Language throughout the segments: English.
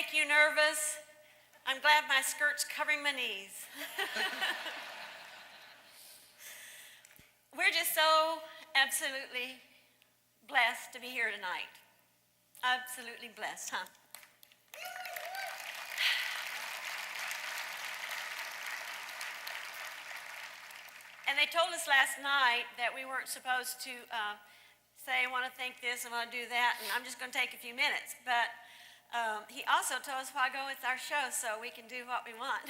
make you nervous, I'm glad my skirt's covering my knees. We're just so absolutely blessed to be here tonight. Absolutely blessed, huh? And they told us last night that we weren't supposed to say, I want to think this, I want to do that, and I'm just going to take a few minutes. But he also told us a while ago it's our show, so we can do what we want.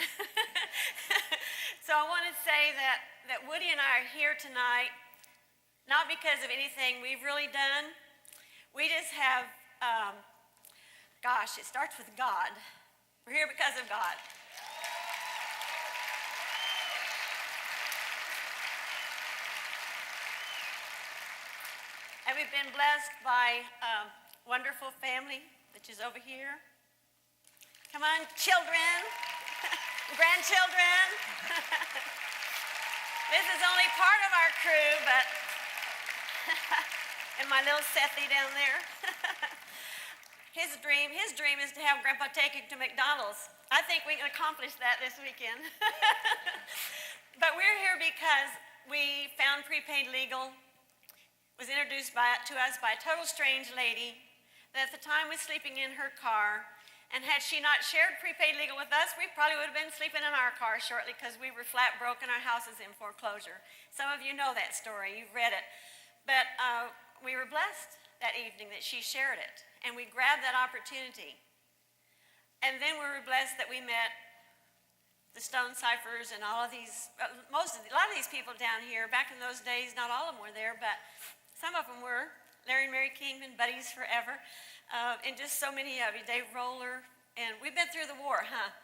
So I want to say that Woody and I are here tonight, not because of anything we've really done. We just have, it starts with God. We're here because of God. And we've been blessed by a wonderful family, which is over here. Come on, children, grandchildren. This is only part of our crew, but and my little Sethy down there. His dream is to have Grandpa take him to McDonald's. I think we can accomplish that this weekend. But we're here because we found Prepaid Legal. Was introduced to us by a total strange lady that at the time was sleeping in her car, and had she not shared Prepaid Legal with us, we probably would have been sleeping in our car shortly because we were flat broke and our house is in foreclosure. Some of you know that story, you've read it. But we were blessed that evening that she shared it, and we grabbed that opportunity. And then we were blessed that we met the Stone Ciphers and all of these, a lot of these people down here. Back in those days, not all of them were there, but some of them were. Larry and Mary Kingman, buddies forever, and just so many of you. Dave Roller, and we've been through the war, huh?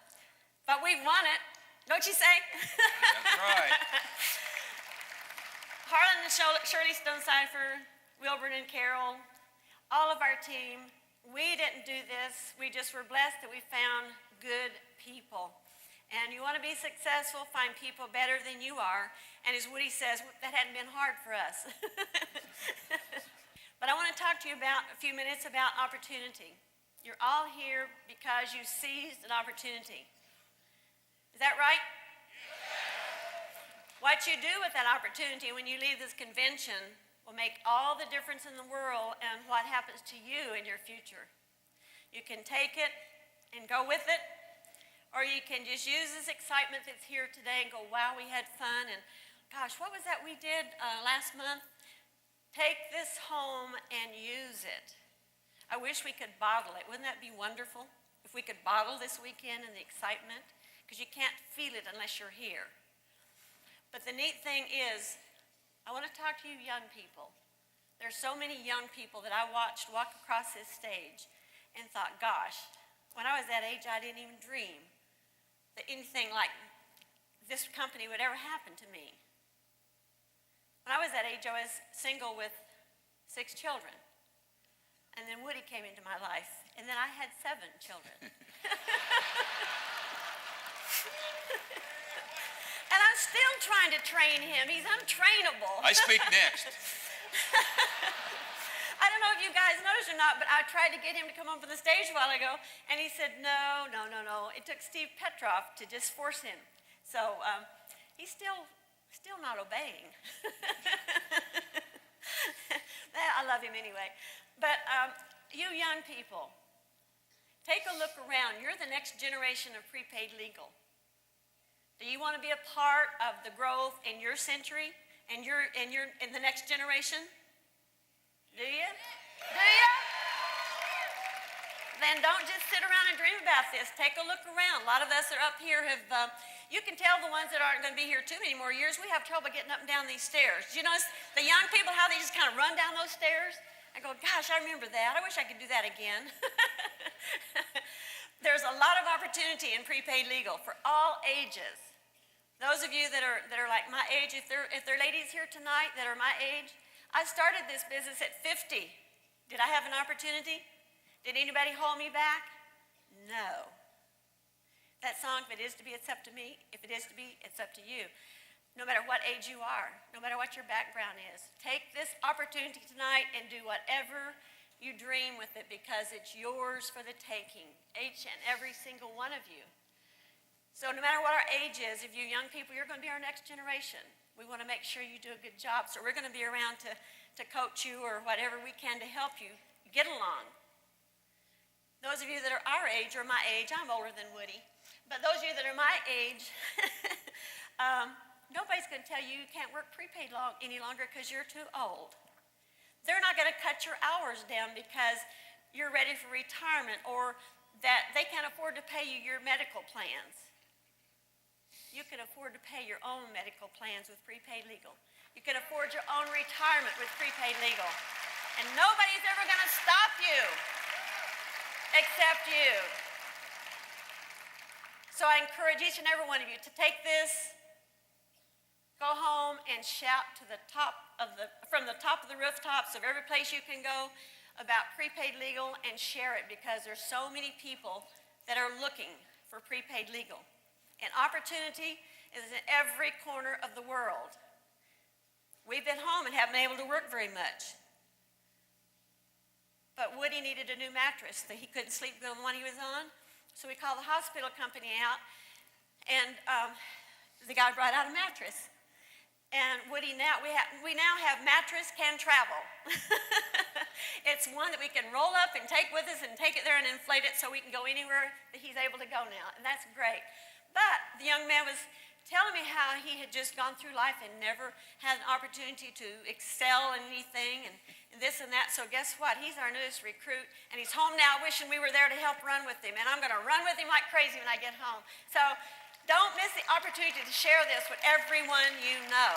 But we've won it, don't you say? That's right. Harlan and Shirley Stone Cipher, Wilburn and Carol, all of our team, we didn't do this. We just were blessed that we found good people. And you want to be successful, find people better than you are. And as Woody says, that hadn't been hard for us. But I want to talk to you about a few minutes about opportunity. You're all here because you seized an opportunity. Is that right? Yes. What you do with that opportunity when you leave this convention will make all the difference in the world and what happens to you in your future. You can take it and go with it, or you can just use this excitement that's here today and go, wow, we had fun, and gosh, what was that we did last month? Take this home and use it. I wish we could bottle it. Wouldn't that be wonderful if we could bottle this weekend and the excitement? Because you can't feel it unless you're here. But the neat thing is, I want to talk to you young people. There's so many young people that I watched walk across this stage and thought, gosh, when I was that age, I didn't even dream that anything like this company would ever happen to me. When I was that age, I was single with 6 children. And then Woody came into my life. And then I had 7 children. And I'm still trying to train him. He's untrainable. I speak next. I don't know if you guys noticed or not, but I tried to get him to come up on the stage a while ago. And he said, no. It took Steve Petroff to just force him. So he's still not obeying. I love him anyway. But you young people, take a look around. You're the next generation of Prepaid Legal. Do you want to be a part of the growth in your century and in the next generation? Do you? Do you? Then don't just sit around and dream about this. Take a look around. A lot of us that are up here have, you can tell the ones that aren't going to be here too many more years, we have trouble getting up and down these stairs. Do you notice the young people, how they just kind of run down those stairs? I go, gosh, I remember that. I wish I could do that again. There's a lot of opportunity in Prepaid Legal for all ages. Those of you that are like my age, if there are ladies here tonight that are my age, I started this business at 50. Did I have an opportunity? Did anybody hold me back? No. That song, if it is to be, it's up to me. If it is to be, it's up to you. No matter what age you are, no matter what your background is, take this opportunity tonight and do whatever You dream with it because it's yours for the taking, each and every single one of you. So no matter what our age is, if you young people, you're going to be our next generation. We want to make sure you do a good job. So we're going to be around to coach you or whatever we can to help you get along. Those of you that are our age or my age, I'm older than Woody, but those of you that are my age, nobody's going to tell you you can't work prepaid any longer because you're too old. They're not going to cut your hours down because you're ready for retirement or that they can't afford to pay you your medical plans. You can afford to pay your own medical plans with prepaid legal. You can afford your own retirement with prepaid legal. And nobody's ever going to stop you except you. So I encourage each and every one of you to take this, go home and shout to from the top of the rooftops of every place you can go about prepaid legal and share it because there's so many people that are looking for prepaid legal. And opportunity is in every corner of the world. We've been home and haven't been able to work very much. But Woody needed a new mattress. He couldn't sleep good on the one he was on. So we called the hospital company out, and the guy brought out a mattress. And Woody, we now have mattress can travel. It's one that we can roll up and take with us and take it there and inflate it so we can go anywhere that he's able to go now. And that's great. But the young man was telling me how he had just gone through life and never had an opportunity to excel in anything and this and that. So guess what? He's our newest recruit, and he's home now wishing we were there to help run with him. And I'm going to run with him like crazy when I get home. So don't miss the opportunity to share this with everyone you know.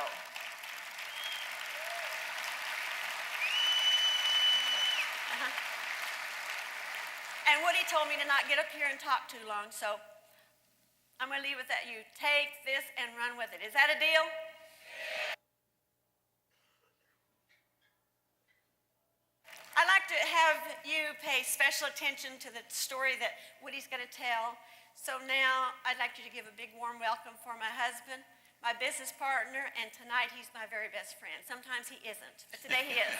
And Woody told me to not get up here and talk too long, so I'm going to leave it at you. Take this and run with it. Is that a deal? I'd like to have you pay special attention to the story that Woody's going to tell. So now I'd like you to give a big warm welcome for my husband, my business partner, and tonight he's my very best friend. Sometimes he isn't, but today he is.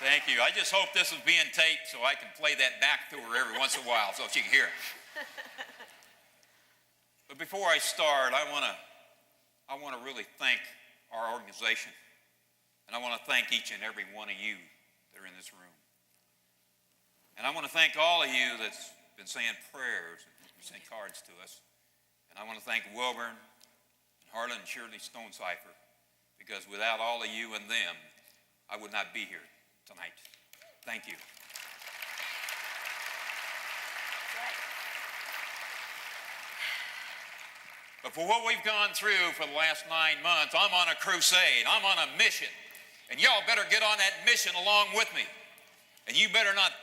Thank you. I just hope this is being taped so I can play that back to her every once in a while so she can hear it. But before I start, I want to really thank our organization. And I want to thank each and every one of you that are in this room. And I want to thank all of you that's been saying prayers and sent cards to us. And I want to thank Wilburn, Harlan, and Shirley Stonecipher, because without all of you and them, I would not be here tonight. Thank you. But for what we've gone through for the last 9 months, I'm on a crusade. I'm on a mission. And y'all better get on that mission along with me. And you better not,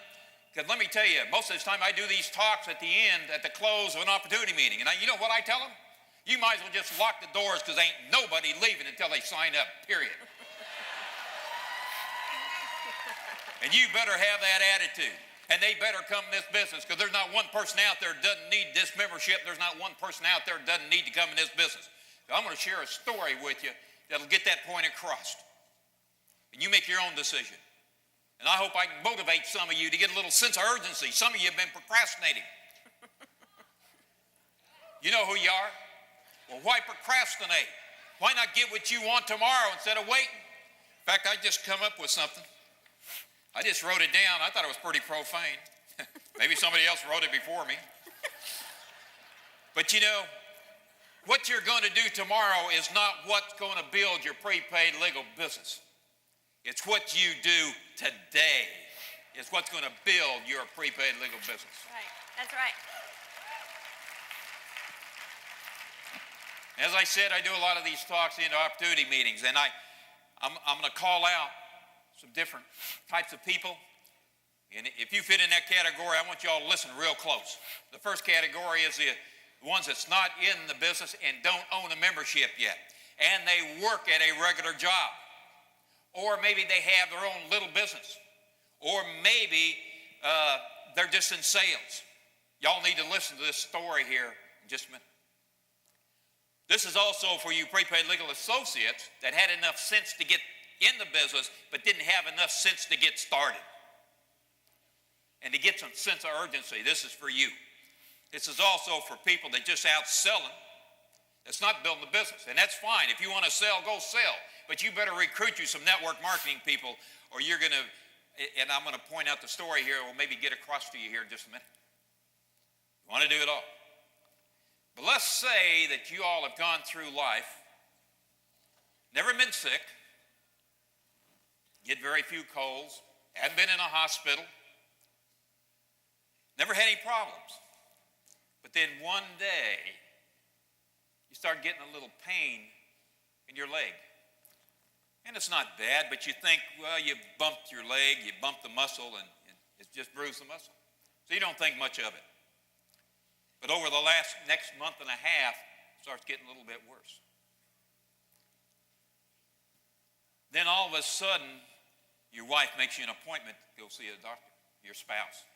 because let me tell you, most of the time I do these talks at the end, at the close of an opportunity meeting. And you know what I tell them? You might as well just lock the doors because ain't nobody leaving until they sign up, period. And you better have that attitude. And they better come in this business because there's not one person out there that doesn't need this membership. There's not one person out there that doesn't need to come in this business. So I'm going to share a story with you that'll get that point across. And you make your own decision. And I hope I can motivate some of you to get a little sense of urgency. Some of you have been procrastinating. You know who you are? Well, why procrastinate? Why not get what you want tomorrow instead of waiting? In fact, I just come up with something. I just wrote it down. I thought it was pretty profane. Maybe somebody else wrote it before me. But you know, what you're going to do tomorrow is not what's going to build your prepaid legal business. It's what you do today. It's what's going to build your prepaid legal business. Right. That's right. As I said, I do a lot of these talks into opportunity meetings, and I'm going to call out some different types of people. And if you fit in that category, I want you all to listen real close. The first category is the ones that's not in the business and don't own a membership yet, and they work at a regular job, or maybe they have their own little business, or maybe they're just in sales. Y'all need to listen to this story here in just a minute. This is also for you prepaid legal associates that had enough sense to get in the business but didn't have enough sense to get started. And to get some sense of urgency, this is for you. This is also for people that just out selling, that's not building a business. And that's fine. If you want to sell, go sell. But you better recruit you some network marketing people, or you're going to, and I'm going to point out the story here, or maybe get across to you here in just a minute. You want to do it all. But let's say that you all have gone through life, never been sick, get very few colds, hadn't been in a hospital, never had any problems. But then one day, you start getting a little pain in your leg. And it's not bad, but you think, well, you bumped your leg, you bumped the muscle, and it's just bruised the muscle. So you don't think much of it. But over the next month and a half, it starts getting a little bit worse. Then all of a sudden, your wife makes you an appointment to go see a doctor, your spouse.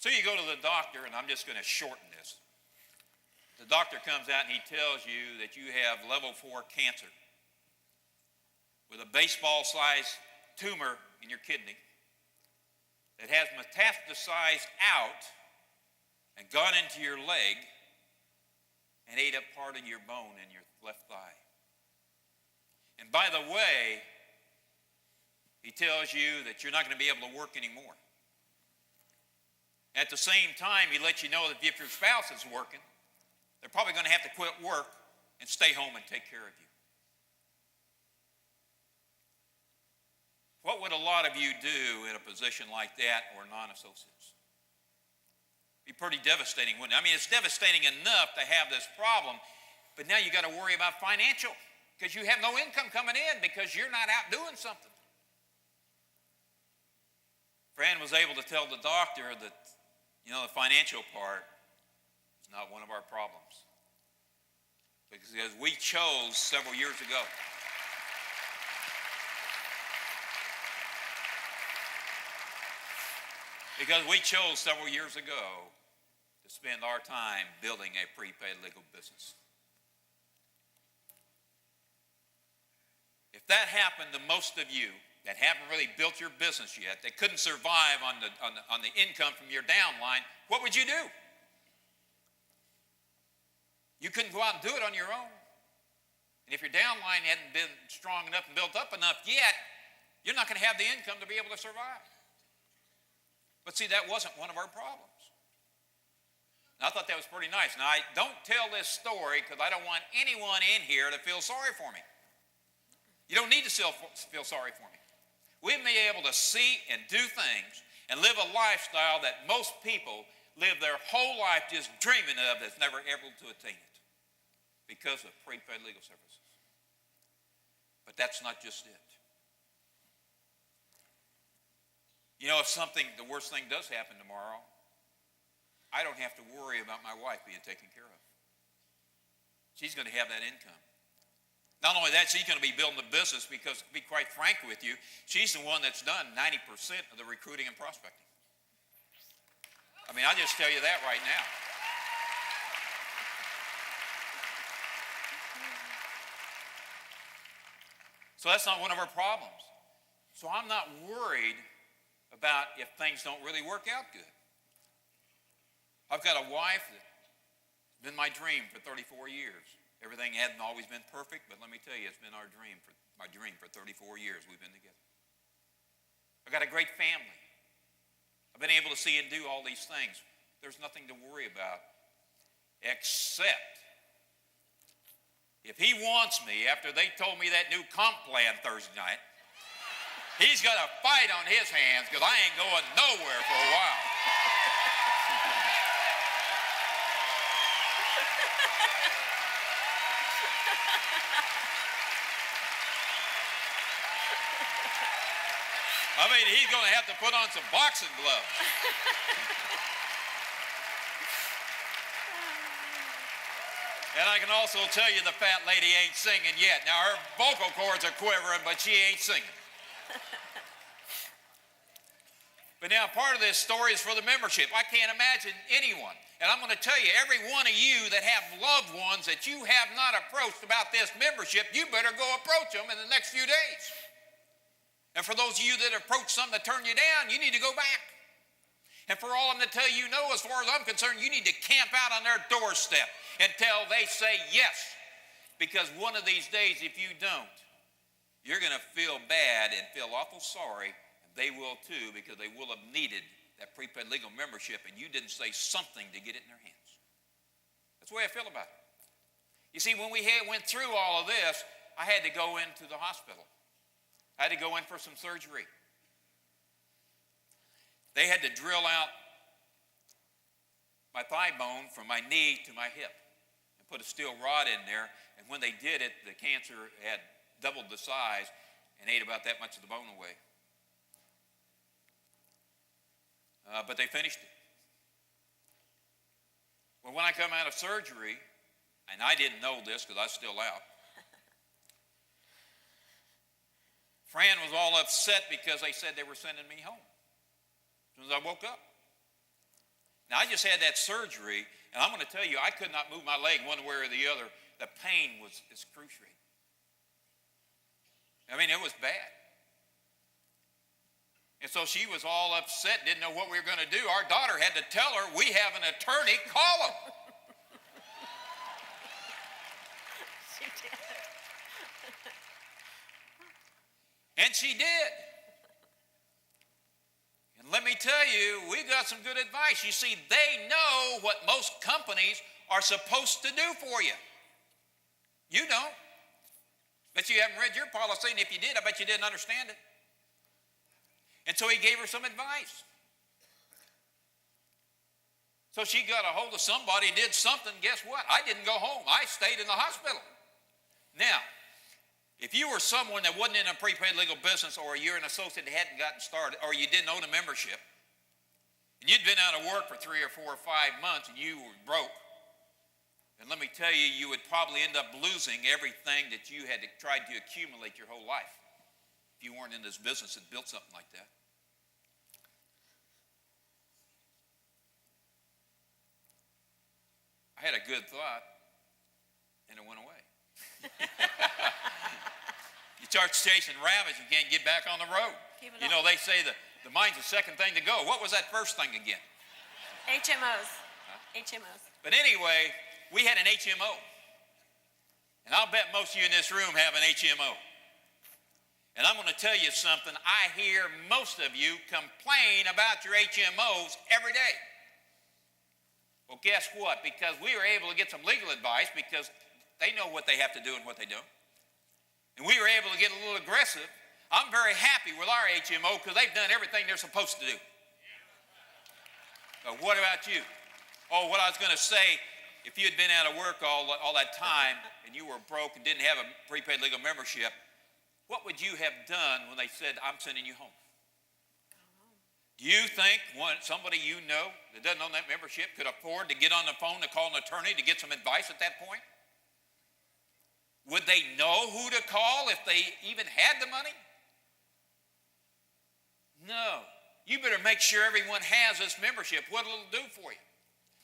So you go to the doctor, and I'm just going to shorten this. The doctor comes out and he tells you that you have level 4 cancer with a baseball-sized tumor in your kidney that has metastasized out and gone into your leg and ate up part of your bone in your left thigh. And by the way, he tells you that you're not going to be able to work anymore. At the same time, he lets you know that if your spouse is working, they're probably going to have to quit work and stay home and take care of you. What would a lot of you do in a position like that, or non-associates? Be pretty devastating, wouldn't it? I mean, it's devastating enough to have this problem, but now you got to worry about financial, because you have no income coming in because you're not out doing something. Fran was able to tell the doctor that, the financial part is not one of our problems, because we chose several years ago. Because we chose several years ago to spend our time building a prepaid legal business. If that happened to most of you that haven't really built your business yet, that couldn't survive on the income from your downline, what would you do? You couldn't go out and do it on your own. And if your downline hadn't been strong enough and built up enough yet, you're not going to have the income to be able to survive. But see, that wasn't one of our problems. And I thought that was pretty nice. Now, I don't tell this story because I don't want anyone in here to feel sorry for me. You don't need to feel sorry for me. We've been able to see and do things and live a lifestyle that most people live their whole life just dreaming of, that's never able to attain it because of prepaid legal services. But that's not just it. If the worst thing does happen tomorrow, I don't have to worry about my wife being taken care of. She's going to have that income. Not only that, she's going to be building the business because, to be quite frank with you, she's the one that's done 90% of the recruiting and prospecting. I mean, I'll just tell you that right now. So that's not one of our problems. So I'm not worried about if things don't really work out good. I've got a wife that's been my dream for 34 years. Everything hadn't always been perfect, but let me tell you, it's been my dream for 34 years we've been together. I've got a great family. I've been able to see and do all these things. There's nothing to worry about, except if he wants me after they told me that new comp plan Thursday night, he's got a fight on his hands because I ain't going nowhere for a while. I mean, he's going to have to put on some boxing gloves. And I can also tell you the fat lady ain't singing yet. Now, her vocal cords are quivering, but she ain't singing. But now part of this story is for the membership. I can't imagine anyone. And I'm going to tell you, every one of you that have loved ones that you have not approached about this membership, you better go approach them in the next few days. And for those of you that approach something that turn you down, you need to go back. And for all of them to tell you no, as far as I'm concerned, you need to camp out on their doorstep until they say yes. Because one of these days, if you don't, you're going to feel bad and feel awful sorry. They will too, because they will have needed that prepaid legal membership, and you didn't say something to get it in their hands. That's the way I feel about it. You see, when we went through all of this, I had to go into the hospital. I had to go in for some surgery. They had to drill out my thigh bone from my knee to my hip and put a steel rod in there, and when they did it, the cancer had doubled the size and ate about that much of the bone away. But they finished it. Well, when I come out of surgery, and I didn't know this because I was still out, Fran was all upset because they said they were sending me home as soon as I woke up. Now, I just had that surgery, and I'm going to tell you, I could not move my leg one way or the other. The pain was excruciating. I mean, it was bad. And so she was all upset, didn't know what we were going to do. Our daughter had to tell her, we have an attorney, call him. She did. And she did. And let me tell you, we got some good advice. You see, they know what most companies are supposed to do for you. You don't. Bet you haven't read your policy, and if you did, I bet you didn't understand it. And so he gave her some advice. So she got a hold of somebody, did something. Guess what? I didn't go home. I stayed in the hospital. Now, if you were someone that wasn't in a prepaid legal business, or you're an associate that hadn't gotten started, or you didn't own a membership, and you'd been out of work for 3 or 4 or 5 months and you were broke, and let me tell you, you would probably end up losing everything that you had tried to accumulate your whole life. If you weren't in this business and built something like that. I had a good thought, and it went away. You start chasing rabbits, you can't get back on the road. You know, they say the mind's the second thing to go. What was that first thing again? HMOs. HMOs. But anyway, we had an HMO. And I'll bet most of you in this room have an HMO. And I'm going to tell you something. I hear most of you complain about your HMOs every day. Well, guess what? Because we were able to get some legal advice, because they know what they have to do and what they don't. And we were able to get a little aggressive. I'm very happy with our HMO because they've done everything they're supposed to do. But what about you? Oh, what I was going to say, if you had been out of work all that time and you were broke and didn't have a prepaid legal membership, what would you have done when they said, I'm sending you home? Do you think somebody you know that doesn't own that membership could afford to get on the phone to call an attorney to get some advice at that point? Would they know who to call if they even had the money? No. You better make sure everyone has this membership. What it'll do for you.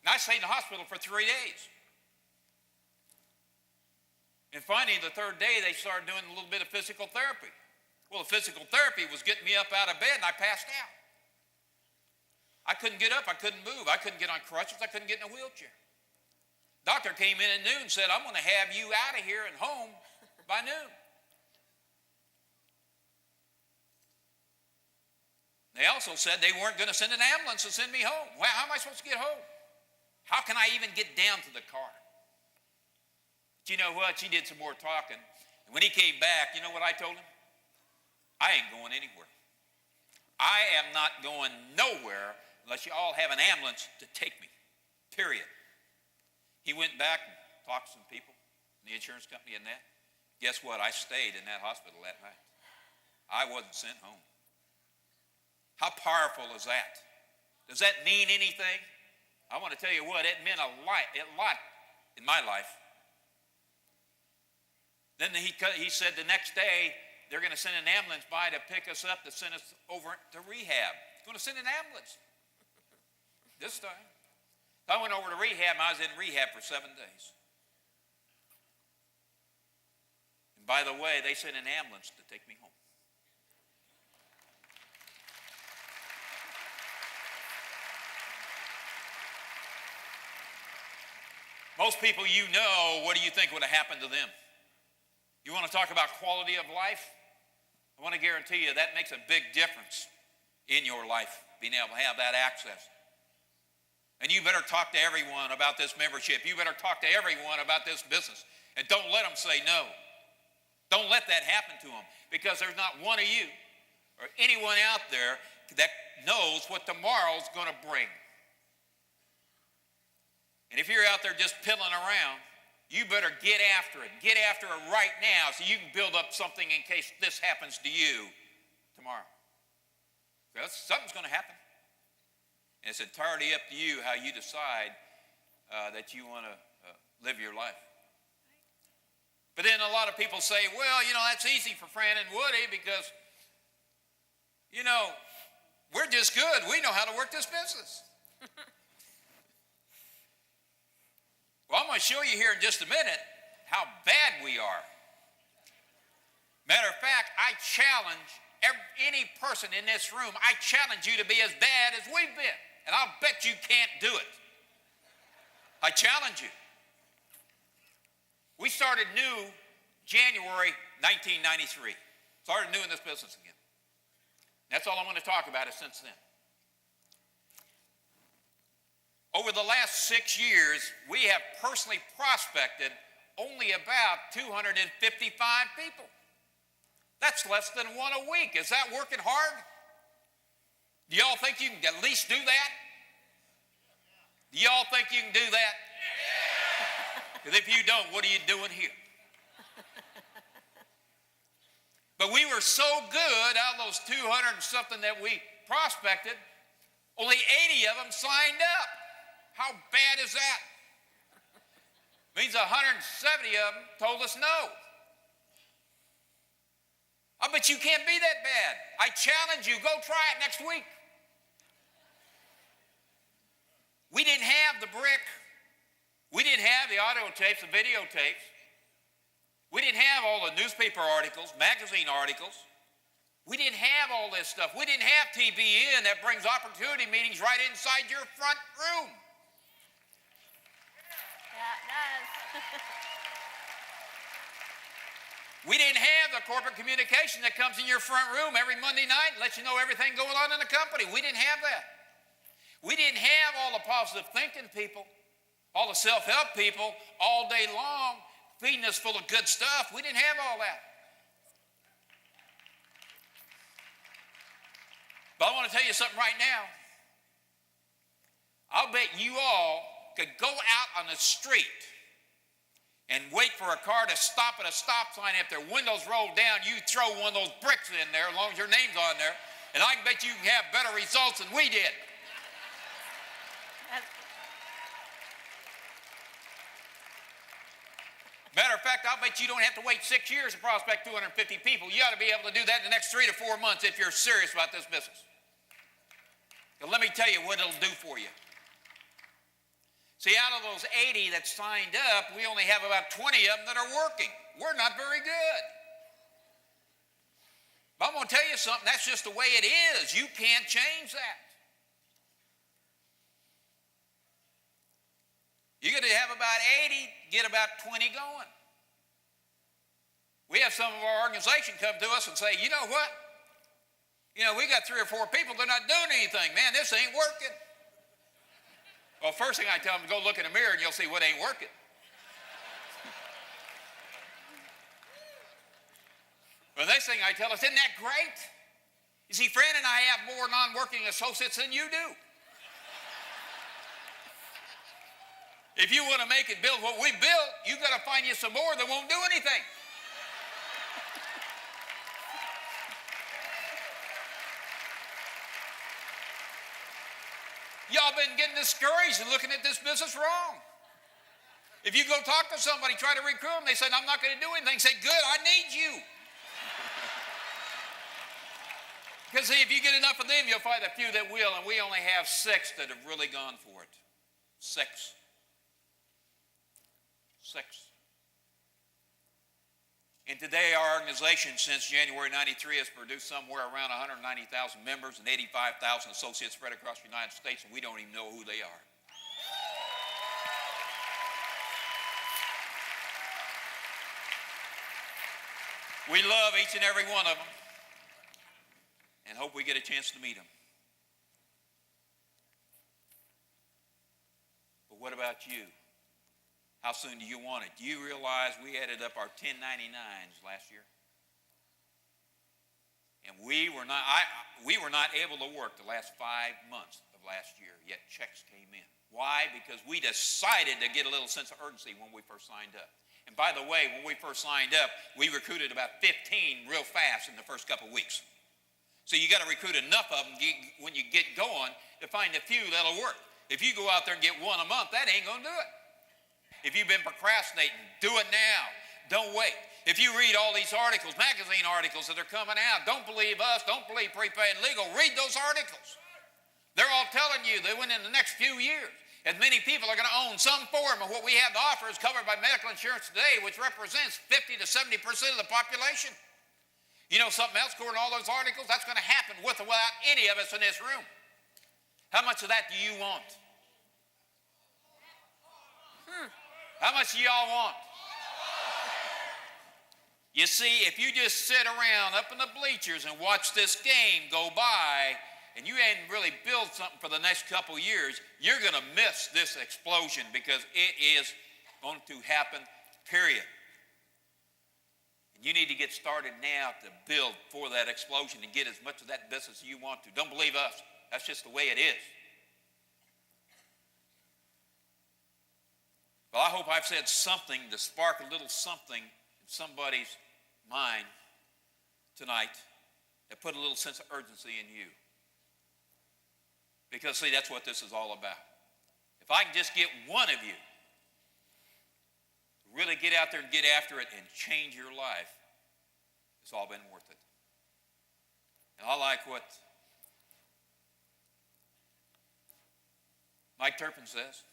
And I stayed in the hospital for 3 days. And finally, the third day, they started doing a little bit of physical therapy. Well, the physical therapy was getting me up out of bed, and I passed out. I couldn't get up. I couldn't move. I couldn't get on crutches. I couldn't get in a wheelchair. Doctor came in at noon and said, I'm going to have you out of here and home by noon. They also said they weren't going to send an ambulance to send me home. Well, how am I supposed to get home? How can I even get down to the car? But you know what? She did some more talking. And when he came back, you know what I told him? I ain't going anywhere. I am not going nowhere unless you all have an ambulance to take me, period. He went back and talked to some people in the insurance company and that. Guess what? I stayed in that hospital that night. I wasn't sent home. How powerful is that? Does that mean anything? I want to tell you what, it meant a lot in my life. Then he said the next day they're going to send an ambulance by to pick us up to send us over to rehab. He's going to send an ambulance this time. I went over to rehab, and I was in rehab for 7 days. And by the way, they sent an ambulance to take me home. Most people you know, what do you think would have happened to them? You want to talk about quality of life? I want to guarantee you that makes a big difference in your life, being able to have that access. And you better talk to everyone about this membership. You better talk to everyone about this business. And don't let them say no. Don't let that happen to them, because there's not one of you or anyone out there that knows what tomorrow's going to bring. And if you're out there just piddling around, you better get after it. Get after it right now so you can build up something in case this happens to you tomorrow. Because something's going to happen. And it's entirely up to you how you decide that you want to live your life. But then a lot of people say, well, that's easy for Fran and Woody because, we're just good. We know how to work this business. Well, I'm going to show you here in just a minute how bad we are. Matter of fact, I challenge any person in this room, I challenge you to be as bad as we've been. And I'll bet you can't do it. I challenge you. We started new January 1993. Started new in this business again. That's all I'm going to talk about it since then. Over the last 6 years, we have personally prospected only about 255 people. That's less than one a week. Is that working hard? Do y'all think you can at least do that? Do y'all think you can do that? Because if you don't, what are you doing here? But we were so good out of those 200 and something that we prospected, only 80 of them signed up. How bad is that? Means 170 of them told us no. I bet you can't be that bad. I challenge you, go try it next week. We didn't have the brick. We didn't have the audio tapes, the videotapes. We didn't have all the newspaper articles, magazine articles. We didn't have all this stuff. We didn't have TBN that brings opportunity meetings right inside your front room. That does. We didn't have the corporate communication that comes in your front room every Monday night and lets you know everything going on in the company. We didn't have that. We didn't have all the positive thinking people, all the self-help people all day long feeding us full of good stuff. We didn't have all that. But I want to tell you something right now. I'll bet you all could go out on the street and wait for a car to stop at a stop sign. If their windows roll down, you throw one of those bricks in there as long as your name's on there, and I can bet you can have better results than we did. Matter of fact, I'll bet you don't have to wait 6 years to prospect 250 people. You ought to be able to do that in the next 3 to 4 months if you're serious about this business. But let me tell you what it'll do for you. See, out of those 80 that signed up, we only have about 20 of them that are working. We're not very good. But I'm going to tell you something, that's just the way it is. You can't change that. You're going to have about 80, get about 20 going. We have some of our organization come to us and say, you know what? We got 3 or 4 people, they're not doing anything. Man, this ain't working. Well, first thing I tell them, go look in the mirror and you'll see what ain't working. The next thing I tell us, isn't that great? You see, Fran and I have more non-working associates than you do. If you want to make it build what we built, you've got to find you some more that won't do anything. Y'all been getting discouraged and looking at this business wrong. If you go talk to somebody, try to recruit them, they say, I'm not going to do anything. Say, good, I need you. Because see, if you get enough of them, you'll find a few that will, and we only have 6 that have really gone for it. 6. 6. And today, our organization, since January 93, has produced somewhere around 190,000 members and 85,000 associates spread across the United States, and we don't even know who they are. We love each and every one of them and hope we get a chance to meet them. But what about you? How soon do you want it? Do you realize we added up our 1099s last year? And we were not able to work the last 5 months of last year, yet checks came in. Why? Because we decided to get a little sense of urgency when we first signed up. And by the way, when we first signed up, we recruited about 15 real fast in the first couple of weeks. So you got to recruit enough of them when you get going to find a few that'll work. If you go out there and get one a month, that ain't going to do it. If you've been procrastinating, do it now. Don't wait. If you read all these articles, magazine articles that are coming out, don't believe us, don't believe Prepaid Legal, read those articles. They're all telling you that within the next few years, as many people are going to own some form of what we have to offer is covered by medical insurance today, which represents 50 to 70% of the population. You know something else, according to all those articles, that's going to happen with or without any of us in this room. How much of that do you want? How much do y'all want? You see, if you just sit around up in the bleachers and watch this game go by, and you hadn't really built something for the next couple of years, you're going to miss this explosion because it is going to happen, period. And you need to get started now to build for that explosion and get as much of that business as you want to. Don't believe us. That's just the way it is. Well, I hope I've said something to spark a little something in somebody's mind tonight that put a little sense of urgency in you. Because, see, that's what this is all about. If I can just get one of you to really get out there and get after it and change your life, it's all been worth it. And I like what Mike Turpin says.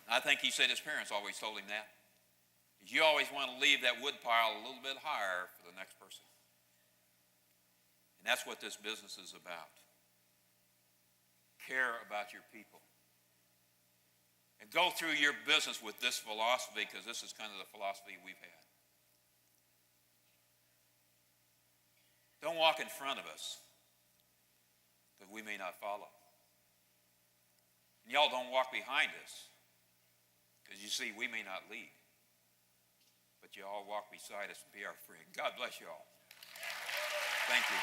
I think he said his parents always told him that. You always want to leave that wood pile a little bit higher for the next person. And that's what this business is about. Care about your people. And go through your business with this philosophy, because this is kind of the philosophy we've had. Don't walk in front of us, because we may not follow. And y'all don't walk behind us, because you see, we may not lead. But you all walk beside us and be our friend. God bless you all. Thank you.